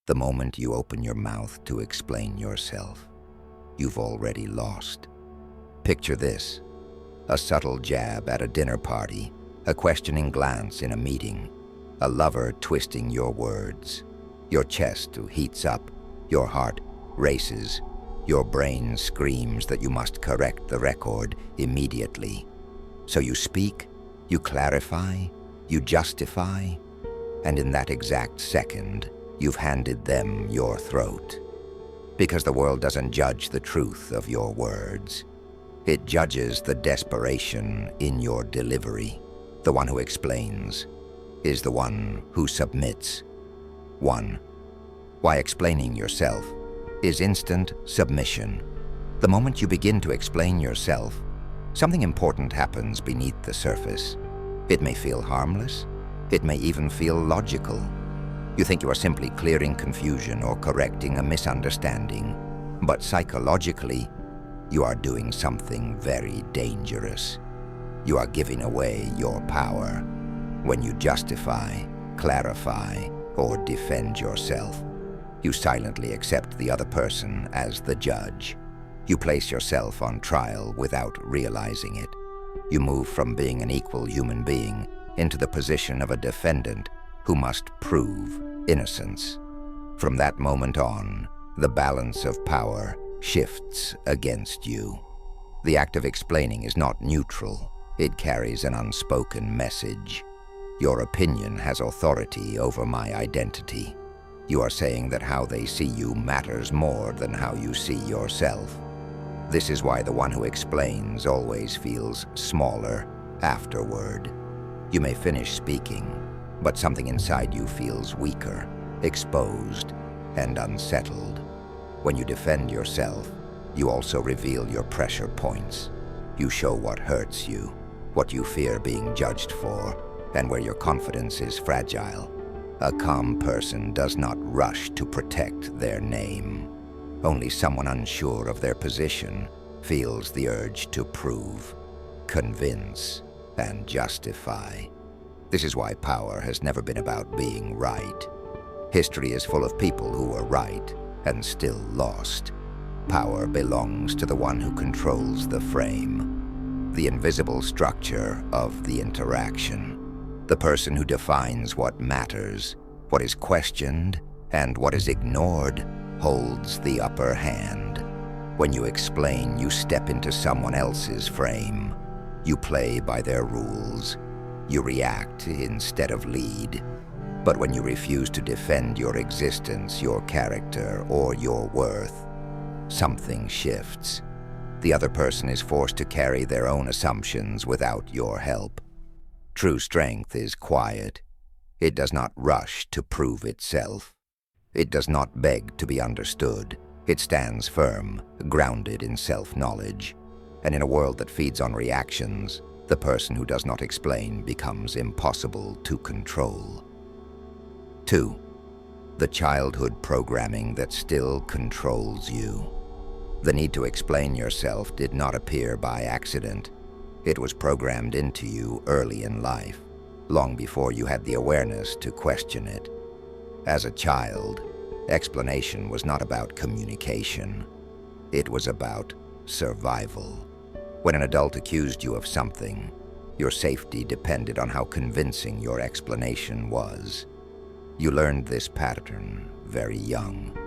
The moment you open your mouth to explain yourself, you've already lost. Picture this: a subtle jab at a dinner party, a questioning glance in a meeting, a lover twisting your words. Your chest heats up, your heart races, your brain screams that you must correct the record immediately. So you speak, you clarify, you justify, and in that exact second, you've handed them your throat. Because the world doesn't judge the truth of your words. It judges the desperation in your delivery. The one who explains is the one who submits. 1. Why explaining yourself is instant submission. The moment you begin to explain yourself, something important happens beneath the surface. It may feel harmless. It may even feel logical. You think you are simply clearing confusion or correcting a misunderstanding, but psychologically, you are doing something very dangerous. You are giving away your power. When you justify, clarify, or defend yourself, you silently accept the other person as the judge. You place yourself on trial without realizing it. You move from being an equal human being into the position of a defendant who must prove innocence. From that moment on, the balance of power shifts against you. The act of explaining is not neutral. It carries an unspoken message. Your opinion has authority over my identity. You are saying that how they see you matters more than how you see yourself. This is why the one who explains always feels smaller afterward. You may finish speaking, but something inside you feels weaker, exposed, and unsettled. When you defend yourself, you also reveal your pressure points. You show what hurts you, what you fear being judged for, and where your confidence is fragile. A calm person does not rush to protect their name. Only someone unsure of their position feels the urge to prove, convince, and justify. This is why power has never been about being right. History is full of people who were right and still lost. Power belongs to the one who controls the frame, the invisible structure of the interaction. The person who defines what matters, what is questioned, and what is ignored holds the upper hand. When you explain, you step into someone else's frame. You play by their rules. You react instead of lead. But when you refuse to defend your existence, your character, or your worth, something shifts. The other person is forced to carry their own assumptions without your help. True strength is quiet. It does not rush to prove itself. It does not beg to be understood. It stands firm, grounded in self-knowledge. And in a world that feeds on reactions, the person who does not explain becomes impossible to control. 2. The childhood programming that still controls you. The need to explain yourself did not appear by accident. It was programmed into you early in life, long before you had the awareness to question it. As a child, explanation was not about communication. It was about survival. When an adult accused you of something, your safety depended on how convincing your explanation was. You learned this pattern very young.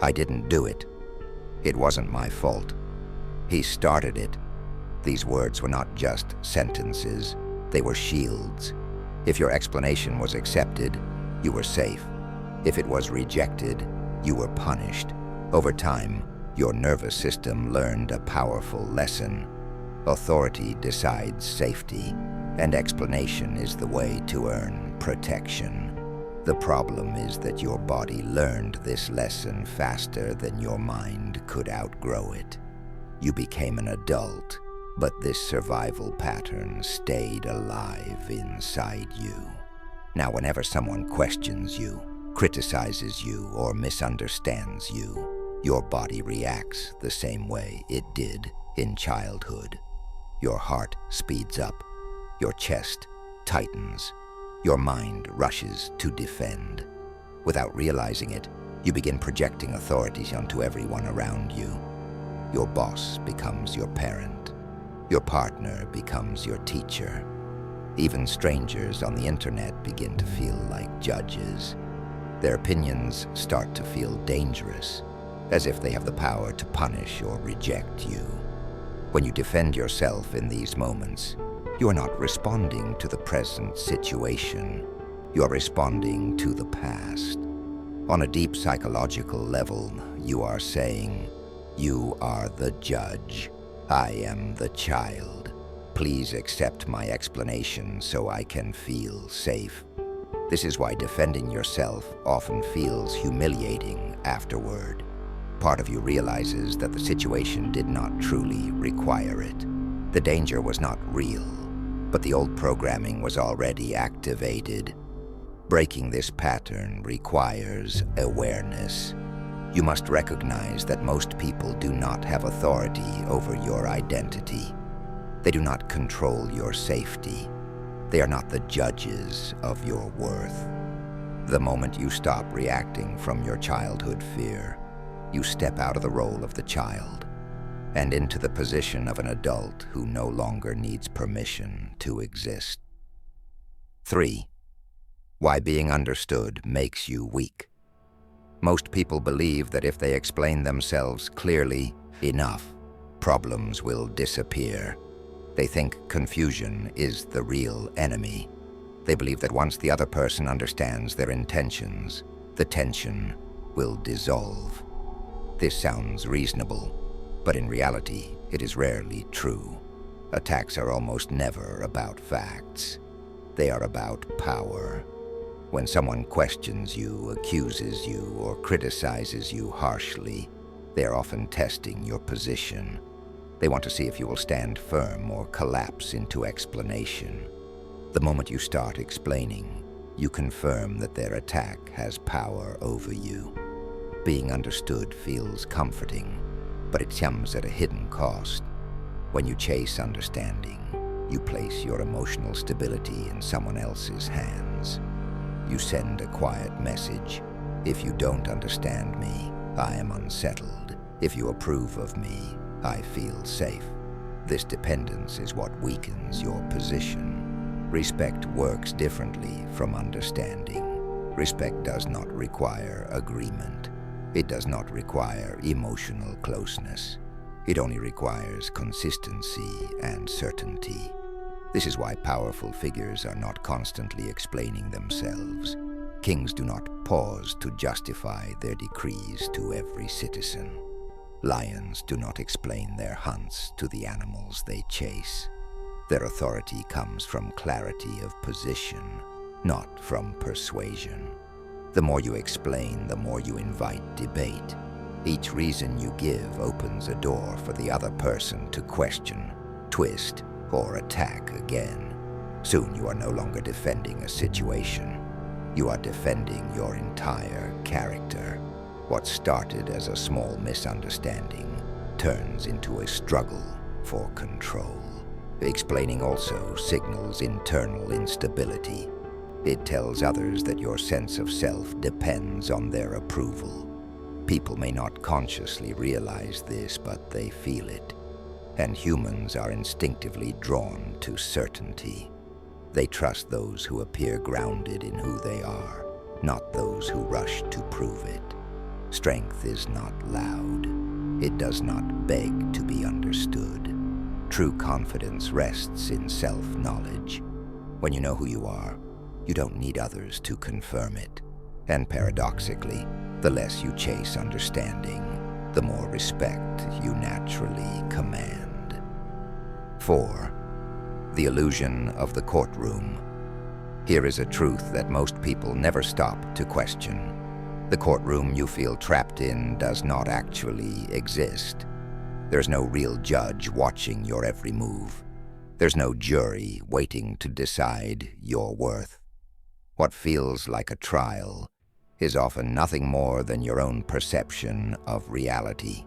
I didn't do it. It wasn't my fault. He started it. These words were not just sentences, they were shields. If your explanation was accepted, you were safe. If it was rejected, you were punished. Over time, your nervous system learned a powerful lesson. Authority decides safety, and explanation is the way to earn protection. The problem is that your body learned this lesson faster than your mind could outgrow it. You became an adult, but this survival pattern stayed alive inside you. Now, whenever someone questions you, criticizes you, or misunderstands you, your body reacts the same way it did in childhood. Your heart speeds up, your chest tightens, your mind rushes to defend. Without realizing it, You begin projecting authority onto everyone around you. Your boss becomes your parent. Your partner becomes your teacher. Even strangers on the internet begin to feel like judges. Their opinions start to feel dangerous, as if they have the power to punish or reject you. When you defend yourself in these moments, you are not responding to the present situation. You are responding to the past. On a deep psychological level, you are saying, "You are the judge. I am the child. Please accept my explanation so I can feel safe." This is why defending yourself often feels humiliating afterward. Part of you realizes that the situation did not truly require it. The danger was not real, but the old programming was already activated. Breaking this pattern requires awareness. You must recognize that most people do not have authority over your identity. They do not control your safety. They are not the judges of your worth. The moment you stop reacting from your childhood fear, you step out of the role of the child and into the position of an adult who no longer needs permission to exist. 3. Why being understood makes you weak. Most people believe that if they explain themselves clearly enough, problems will disappear. They think confusion is the real enemy. They believe that once the other person understands their intentions, the tension will dissolve. This sounds reasonable, but in reality, it is rarely true. Attacks are almost never about facts. They are about power. When someone questions you, accuses you, or criticizes you harshly, they are often testing your position. They want to see if you will stand firm or collapse into explanation. The moment you start explaining, you confirm that their attack has power over you. Being understood feels comforting, but it comes at a hidden cost. When you chase understanding, you place your emotional stability in someone else's hands. You send a quiet message. If you don't understand me, I am unsettled. If you approve of me, I feel safe. This dependence is what weakens your position. Respect works differently from understanding. Respect does not require agreement. It does not require emotional closeness. It only requires consistency and certainty. This is why powerful figures are not constantly explaining themselves. Kings do not pause to justify their decrees to every citizen. Lions do not explain their hunts to the animals they chase. Their authority comes from clarity of position, not from persuasion. The more you explain, the more you invite debate. Each reason you give opens a door for the other person to question, twist, or attack again. Soon you are no longer defending a situation. You are defending your entire character. What started as a small misunderstanding turns into a struggle for control. Explaining also signals internal instability. It tells others that your sense of self depends on their approval. People may not consciously realize this, but they feel it. And humans are instinctively drawn to certainty. They trust those who appear grounded in who they are, not those who rush to prove it. Strength is not loud. It does not beg to be understood. True confidence rests in self-knowledge. When you know who you are, you don't need others to confirm it. And paradoxically, the less you chase understanding, the more respect you naturally command. 4. The illusion of the courtroom. Here is a truth that most people never stop to question. The courtroom you feel trapped in does not actually exist. There's no real judge watching your every move. There's no jury waiting to decide your worth. What feels like a trial is often nothing more than your own perception of reality.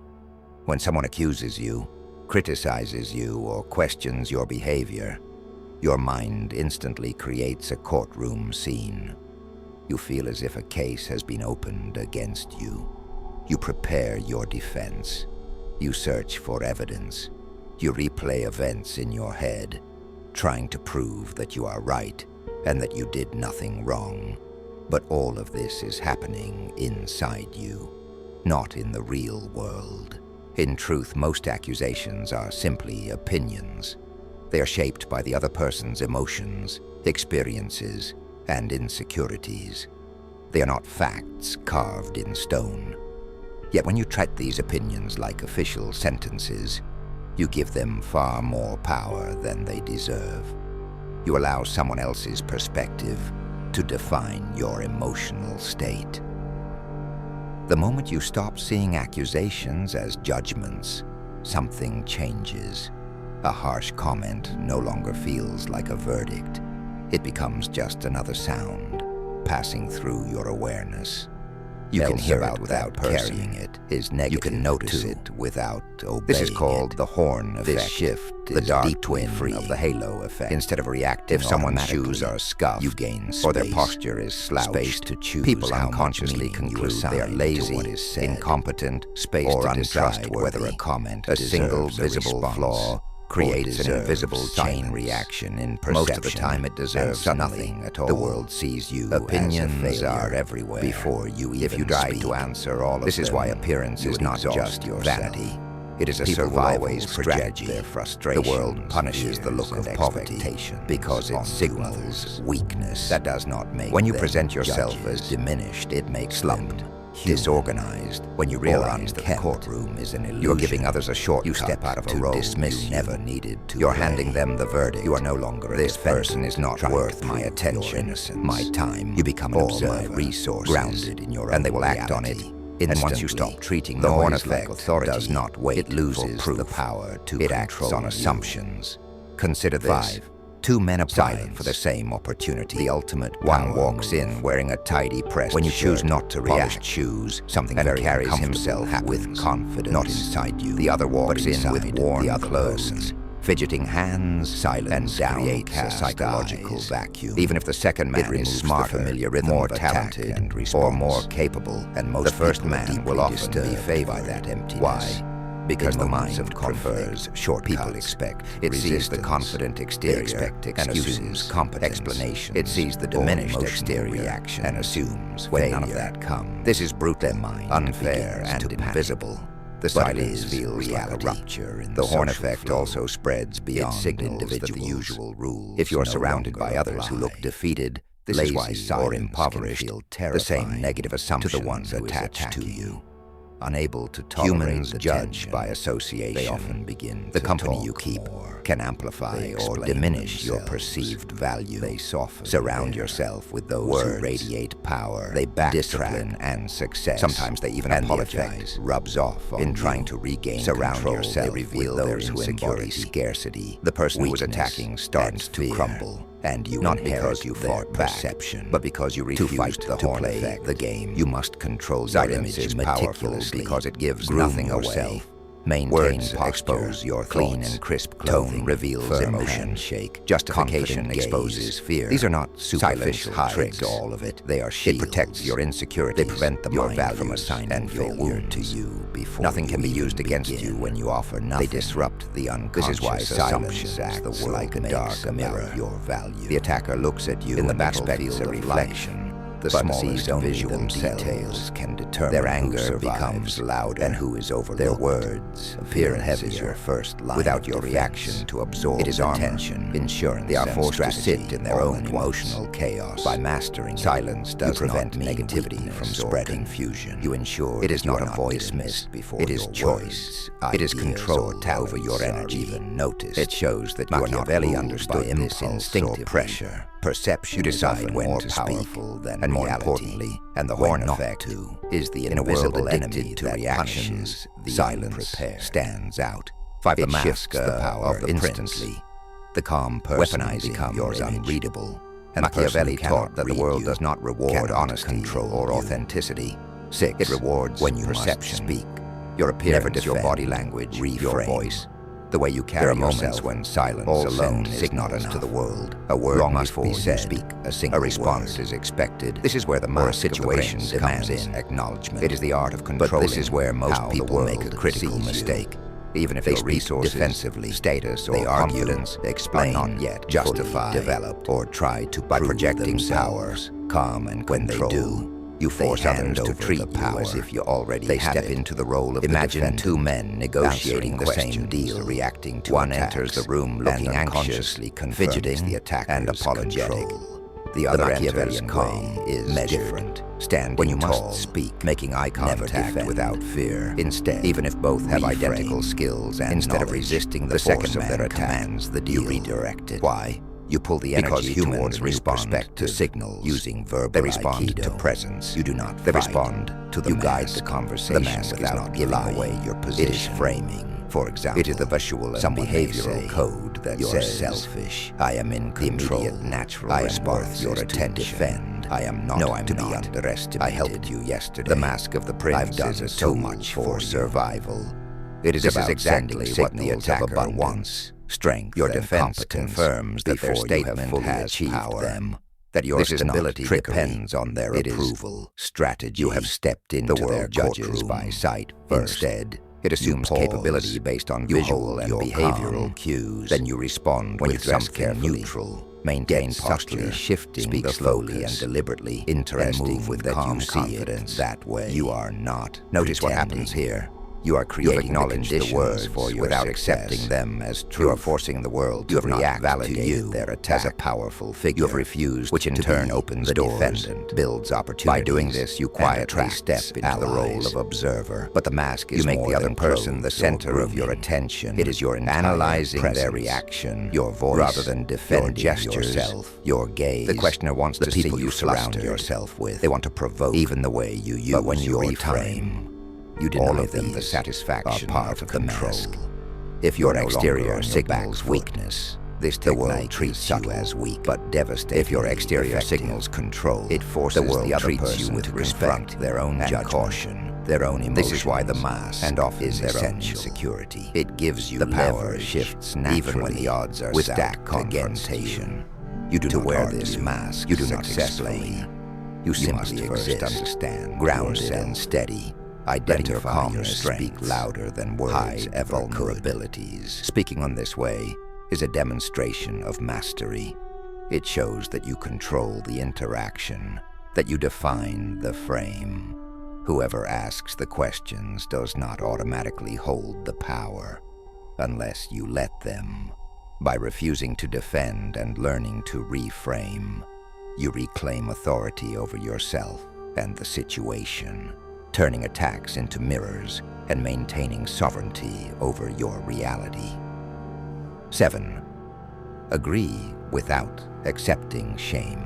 When someone accuses you, criticizes you, or questions your behavior, your mind instantly creates a courtroom scene. You feel as if a case has been opened against you. You prepare your defense. You search for evidence. You replay events in your head, trying to prove that you are right and that you did nothing wrong. But all of this is happening inside you, not in the real world. In truth, most accusations are simply opinions. They are shaped by the other person's emotions, experiences, and insecurities. They are not facts carved in stone. Yet when you treat these opinions like official sentences, you give them far more power than they deserve. You allow someone else's perspective to define your emotional state. The moment you stop seeing accusations as judgments, something changes. A harsh comment no longer feels like a verdict. It becomes just another sound passing through your awareness. You can hear it without carrying it. You can notice it without obeying it. This is called the horn effect. This shift is the dark twin of the halo effect. Instead of reacting, if someone's shoes are scuffed, you gain space, or their posture is slouched, space to choose. People unconsciously conclude they are lazy, incompetent, space or untrustworthy. Whether a comment, a single visible flaw, creates an invisible chain reaction in perception. Most of the time it deserves nothing at all. The world sees you opinions are everywhere before you even if you try to answer all of them. This is why appearance is not just your vanity. It is a survival strategy. Their frustration. The world punishes the look of poverty because it signals weakness. That does not make when you present yourself as diminished, it makes slumped, disorganized. When you realize that the courtroom is an illusion, you're giving others a shortcut. You step out of a role dismiss you never needed to. You're handing them the verdict. You are no longer this person is not worth my attention, my time. You become an observer, my resource, grounded in your own and they will act on it. And once you stop treating the horn effect, authority does not wait. It loses the power to it acts on assumptions. Consider this. 2 men apply for the same opportunity. The ultimate one walks in wearing a tidy pressed when you choose not to react, shoes, something very carries himself with confidence, not inside you. The other walks in with worn clothes, fidgeting hands, silence, and creates a psychological vacuum. Even if the second man is smarter, familiar rhythm, more talented, or more capable, and most the first man will often be favored by that emptiness. Why? Because the mind prefers short people expect. It sees the confident exterior and assumes competent explanation. It sees the diminished exterior reaction and assumes when none of that comes. This is brutal, unfair, and invisible. The silence feels like a rupture in the horn effect also spreads beyond individuals that the usual rules. If you're surrounded by others who look defeated, lazy, or impoverished, the same negative assumptions to the ones attached to you. Unable to tolerate humans judge by association. They often begin the company you keep can amplify or diminish your perceived value. They soften. Surround yourself with those who radiate power. They back discipline and success. Sometimes they even apologize. Rubs off on in trying to regain surround control. Yourself. They reveal those who embody scarcity. The person who was attacking starts to crumble. And you not because you fought perception, but because you refused to play the game. You must control your image meticulously because it gives nothing away. Maintain words posture, expose your clean and crisp clothing, tone reveals emotion, shake. Justification exposes fear. These are not superficial tricks. All of it. They are shields. It protects your insecurities. They prevent the mind from assigning failure to you before nothing can be used against you when you offer nothing. They disrupt the unconscious. This is why assumptions acts the world like a dark mirror. Your value. The attacker looks at you in the battlefield of reflection. The smallest visual details can determine their anger becomes louder and who is overlooked. Their words appear heavier first line without your reaction to absorb. It is attention, insurance. They are forced to sit in their own emotional chaos. By mastering silence does prevent negativity from spreading. Confusion. You ensure it is not a voice dismissed before it is choice. It is control over your energy. Even notice. It shows that Machiavelli understood this instinctive pressure. Perception. You decide when to speak, and more importantly, and the horn effect too, is the invisible enemy to reactions. The silence stands out. It shifts the power instantly. The calm person becomes unreadable. And Machiavelli taught that the world does not reward honesty or authenticity. 6. It rewards when you speak. Your appearance, your body language, your voice. The way you carry yourself. There are moments when silence alone is not enough to the world. A word must be said. Speak a single response is expected. This is where the mask situation comes in. Acknowledgement. It is the art of controlling. But this is where most people make a critical mistake. Even if they speak defensively, status or confidence, explain, not yet justify, developed, or try to by projecting powers, calm and control. When they do, you force others to treat you as if you already have it. They step into the role of the defendant. Imagine two men negotiating the same deal, reacting to one attacks. Enters the room looking anxiously, fidgeting, the attacker and apologetic. The other Machiavellian calm is different. Standing when you tall, must speak, making eye contact without fear. Instead, even if both have identical skills and instead of resisting the second of their attacks, the deal. You redirect it. Why? You pull the energy towards respond to signals using verbal. They respond to presence. You do not. They respond to the mask. You guide the conversation. The mask without is not giving away your position. It is framing. For example, it is the visual and behavioral code that says, selfish. I am in control. The immediate natural I am worth your attention. Defend. I am not to be underestimated. I helped you yesterday. The mask of the prince. I've done so much for survival. It is about exactly what the attacker wants. Strength. Your defense confirms that their statement has achieved them. That your stability depends on their approval. Strategy. You have stepped into their judges by sight first. Instead, it assumes capability based on visual and behavioral cues. Then you respond when you dress carefully, neutral. Maintain posture, shifting, speak slowly and deliberately, interesting, move with calm confidence. That way, you are not. Notice what happens here. You are creating the conditions for your without accepting them as true. You are forcing the world to react to you their attack as a powerful figure. You have refused, which in turn opens the doors, defendant, builds opportunities. By doing this, you quietly step into the role of observer. But the mask is more the other person the center of your attention. It is your analyzing their reaction, your voice, rather than defending yourself, your gaze. The questioner wants to see you surround yourself with. They want to provoke, even the way you use. But when you reframe, you deny them the satisfaction part of the mask. If your exterior signals weakness, this the world treats you as weak but devastating. If your exterior signals control, it forces the other person to respect their own judgment, caution, their own emotions. This is why the mask and often is essential. Security. It gives you the power shifts naturally, even when the odds are stacked against you. You do not wear this mask. You do not explain. You simply exist, understand, grounded and steady. Identify your strength, speak louder than words ever vulnerabilities. Speaking on this way is a demonstration of mastery. It shows that you control the interaction, that you define the frame. Whoever asks the questions does not automatically hold the power, unless you let them. By refusing to defend and learning to reframe, you reclaim authority over yourself and the situation, turning attacks into mirrors and maintaining sovereignty over your reality. 7. Agree without accepting shame.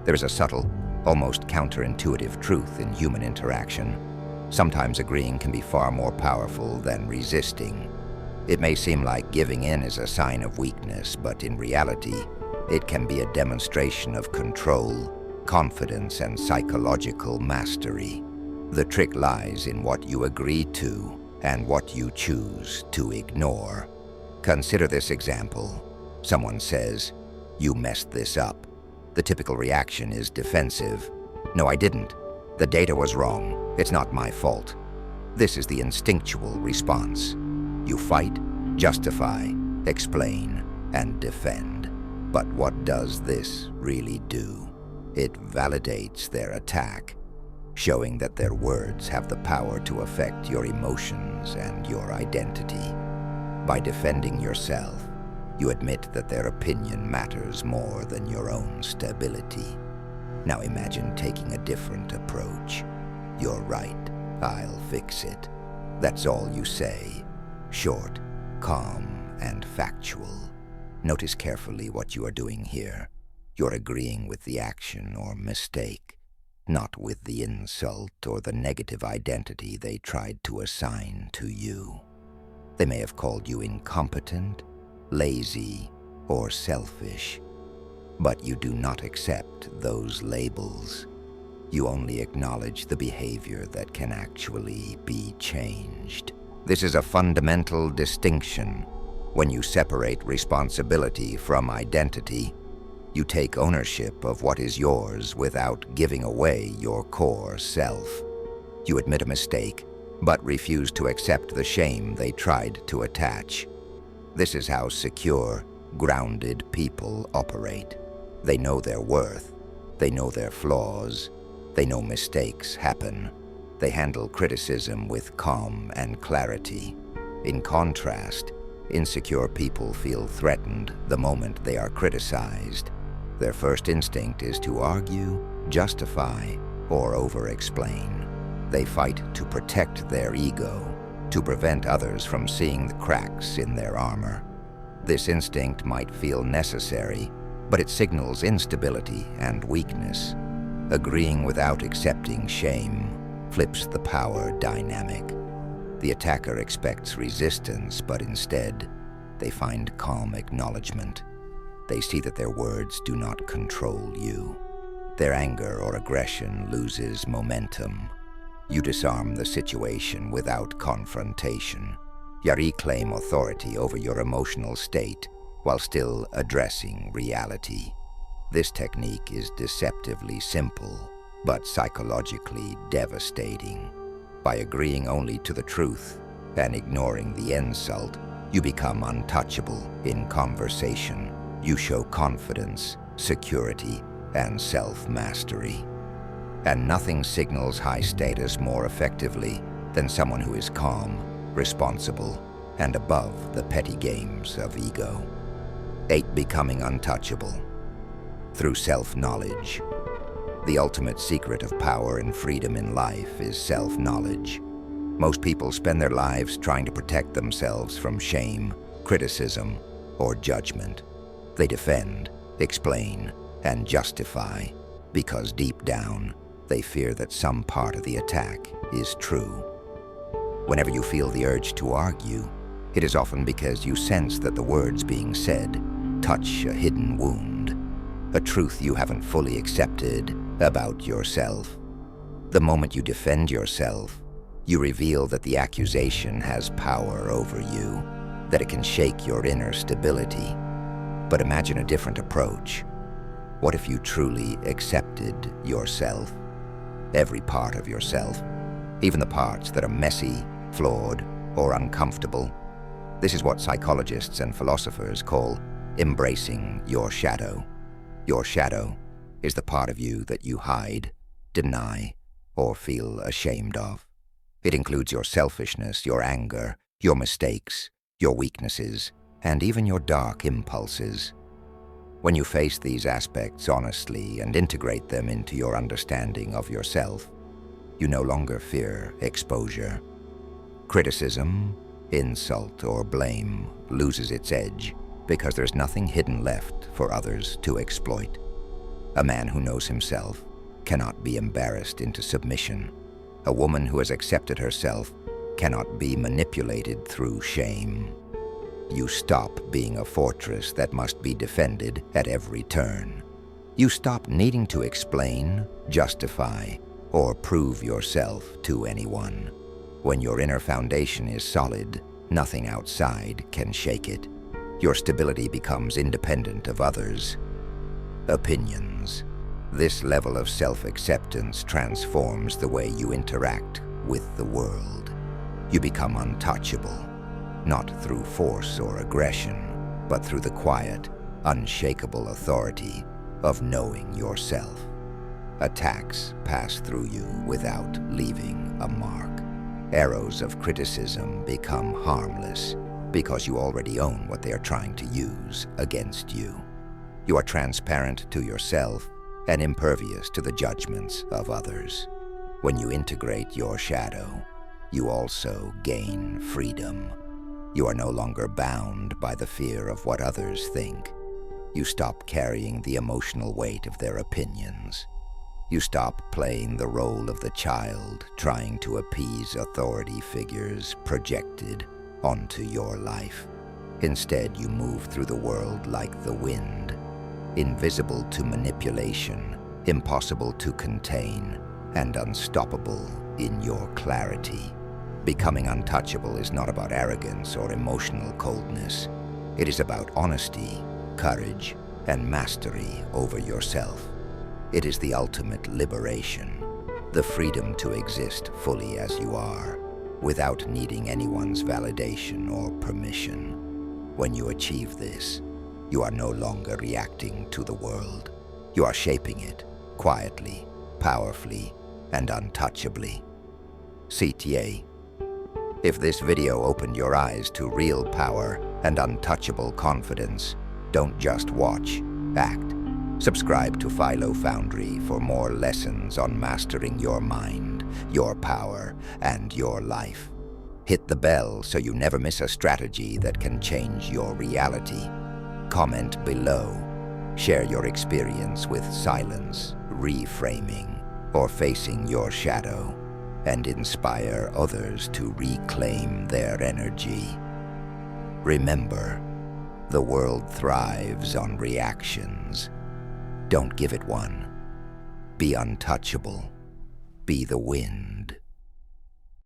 There is a subtle, almost counterintuitive truth in human interaction. Sometimes agreeing can be far more powerful than resisting. It may seem like giving in is a sign of weakness, but in reality, it can be a demonstration of control, confidence, and psychological mastery. The trick lies in what you agree to and what you choose to ignore. Consider this example. Someone says, "You messed this up." The typical reaction is defensive. "No, I didn't. The data was wrong. It's not my fault." This is the instinctual response. You fight, justify, explain, and defend. But what does this really do? It validates their attack, showing that their words have the power to affect your emotions and your identity. By defending yourself, you admit that their opinion matters more than your own stability. Now imagine taking a different approach. "You're right, I'll fix it." That's all you say. Short, calm, and factual. Notice carefully what you are doing here. You're agreeing with the action or mistake, not with the insult or the negative identity they tried to assign to you. They may have called you incompetent, lazy, or selfish, but you do not accept those labels. You only acknowledge the behavior that can actually be changed. This is a fundamental distinction. When you separate responsibility from identity, you take ownership of what is yours without giving away your core self. You admit a mistake, but refuse to accept the shame they tried to attach. This is how secure, grounded people operate. They know their worth. They know their flaws. They know mistakes happen. They handle criticism with calm and clarity. In contrast, insecure people feel threatened the moment they are criticized. Their first instinct is to argue, justify, or over-explain. They fight to protect their ego, to prevent others from seeing the cracks in their armor. This instinct might feel necessary, but it signals instability and weakness. Agreeing without accepting shame flips the power dynamic. The attacker expects resistance, but instead, they find calm acknowledgement. They see that their words do not control you. Their anger or aggression loses momentum. You disarm the situation without confrontation. You reclaim authority over your emotional state while still addressing reality. This technique is deceptively simple, but psychologically devastating. By agreeing only to the truth and ignoring the insult, you become untouchable in conversation. You show confidence, security, and self-mastery. And nothing signals high status more effectively than someone who is calm, responsible, and above the petty games of ego. 8. Becoming untouchable. Through self-knowledge. The ultimate secret of power and freedom in life is self-knowledge. Most people spend their lives trying to protect themselves from shame, criticism, or judgment. They defend, explain, and justify because deep down, they fear that some part of the attack is true. Whenever you feel the urge to argue, it is often because you sense that the words being said touch a hidden wound, a truth you haven't fully accepted about yourself. The moment you defend yourself, you reveal that the accusation has power over you, that it can shake your inner stability. But imagine a different approach. What if you truly accepted yourself? Every part of yourself, even the parts that are messy, flawed, or uncomfortable. This is what psychologists and philosophers call embracing your shadow. Your shadow is the part of you that you hide, deny, or feel ashamed of. It includes your selfishness, your anger, your mistakes, your weaknesses, and even your dark impulses. When you face these aspects honestly and integrate them into your understanding of yourself, you no longer fear exposure. Criticism, insult, or blame loses its edge because there's nothing hidden left for others to exploit. A man who knows himself cannot be embarrassed into submission. A woman who has accepted herself cannot be manipulated through shame. You stop being a fortress that must be defended at every turn. You stop needing to explain, justify, or prove yourself to anyone. When your inner foundation is solid, nothing outside can shake it. Your stability becomes independent of others' opinions. This level of self-acceptance transforms the way you interact with the world. You become untouchable, not through force or aggression, but through the quiet, unshakable authority of knowing yourself. Attacks pass through you without leaving a mark. Arrows of criticism become harmless because you already own what they are trying to use against you. You are transparent to yourself and impervious to the judgments of others. When you integrate your shadow, you also gain freedom. You are no longer bound by the fear of what others think. You stop carrying the emotional weight of their opinions. You stop playing the role of the child trying to appease authority figures projected onto your life. Instead, you move through the world like the wind, invisible to manipulation, impossible to contain, and unstoppable in your clarity. Becoming untouchable is not about arrogance or emotional coldness. It is about honesty, courage, and mastery over yourself. It is the ultimate liberation, the freedom to exist fully as you are, without needing anyone's validation or permission. When you achieve this, you are no longer reacting to the world. You are shaping it, quietly, powerfully, and untouchably. CTA. If this video opened your eyes to real power and untouchable confidence, don't just watch, act. Subscribe to Philo Foundry for more lessons on mastering your mind, your power, and your life. Hit the bell so you never miss a strategy that can change your reality. Comment below. Share your experience with silence, reframing, or facing your shadow, and inspire others to reclaim their energy. Remember, the world thrives on reactions. Don't give it one. Be untouchable. Be the wind.